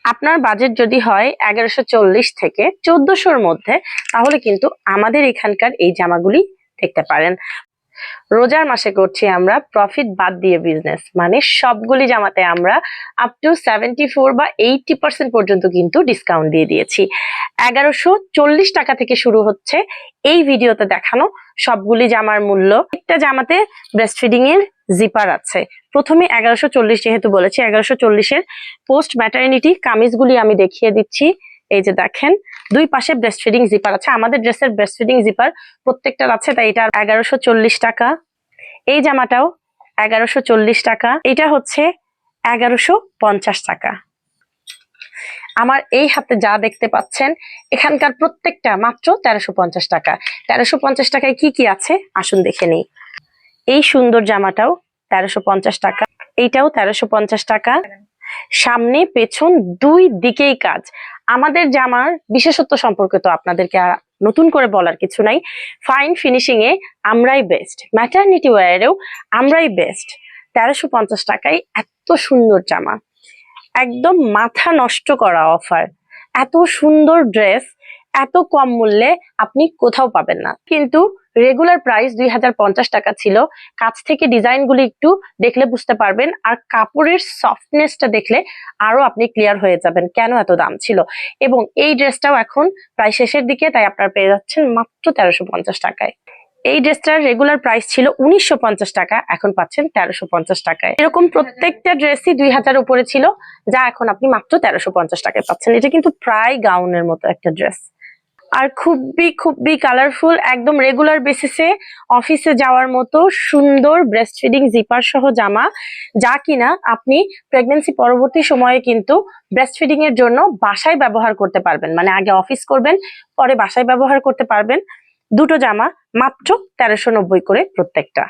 আপনার বাজেট যদি হয় 1140 থেকে 1400-র মধ্যে, তাহলে কিন্তু আমাদের এখানকার এই জামাগুলি দেখতে পারেন। রোজার মাসে করছি আমরা প্রফিট বাদ দিয়ে বিজনেস, মানে সবগুলি জামাতে আমরা আপ টু 74 বা 80% পর্যন্ত কিন্তু ডিসকাউন্ট দিয়ে দিয়েছি। 1140 টাকা থেকে শুরু হচ্ছে এই ভিডিওতে দেখানো সবগুলি জামার মূল্য। একটা জামাতে ব্রেস্ট ফিডিং এর জিপার আছে। প্রথমে 1140 যেহেতু বলেছি, 1140-এর পোস্ট ম্যাটারনিটি কামিজগুলি আমি দেখিয়ে দিচ্ছি। এই যে দেখেন, দুই পাশে ব্রেস্ট ফিডিং জিপার আছে। আমাদের ড্রেসের ব্রেস্ট ফিডিং জিপার প্রত্যেকটার আছে, তাই এটা 1140 টাকা। এই জামাটাও 1140 টাকা। এটা হচ্ছে 1150 টাকা। আমার এই হাতে যা দেখতে পাচ্ছেন এখানকার প্রত্যেকটা মাত্র 1350 টাকা। 1350 টাকায় কি কি আছে আসুন দেখে নিই। এই সুন্দর জামাটাও 1350 টাকা, এইটাও 1350 টাকা। সামনে পেছন দুই দিকেই কাজ। আমাদের জামার বিশেষত্ব সম্পর্কে তো আপনাদেরকে আর নতুন করে বলার কিছু নাই। ফাইন ফিনিশিং এ আমরাই বেস্ট, ম্যাটারনিটি ওয়্যারেও আমরাই বেস্ট। 1350 টাকায় এত সুন্দর জামা, একদম মাথা নষ্ট করা অফার। এত সুন্দর ড্রেস এত কম মূল্যে আপনি কোথাও পাবেন না। কিন্তু রেগুলার প্রাইস 2050 টাকা ছিল। কাছ থেকে ডিজাইন গুলি একটু দেখলে বুঝতে পারবেন, আর কাপড়ের সফটনেসটা দেখলে আরো আপনি ক্লিয়ার হয়ে যাবেন কেন এত দাম ছিল। এবং এই ড্রেসটাও এখন প্রায় শেষের দিকে, তাই আপনারা পেয়ে যাচ্ছেন মাত্র 1350 টাকায়। এই ড্রেসটার রেগুলার প্রাইস ছিল 1950 টাকা, এখন পাচ্ছেন 1350 টাকায়। এরকম প্রত্যেকটা ড্রেসই 2000 উপরে ছিল, যা এখন আপনি মাত্র 1350 টাকায় পাচ্ছেন। এটা কিন্তু প্রায় গাউনের মতো একটা ড্রেস, আর খুবই খুবই কালারফুল। একদম রেগুলার বেসিসে অফিসে যাওয়ার মতো সুন্দর ব্রেস্ট ফিডিং জিপার সহ জামা, যা কিনা আপনি প্রেগন্যান্সি পরবর্তী সময়ে কিন্তু ব্রেস্ট ফিডিং এর জন্য বাসায় ব্যবহার করতে পারবেন। মানে আগে অফিস করবেন, পরে বাসায় ব্যবহার করতে পারবেন। দুটো জামা মাত্র 1390 করে প্রত্যেকটা।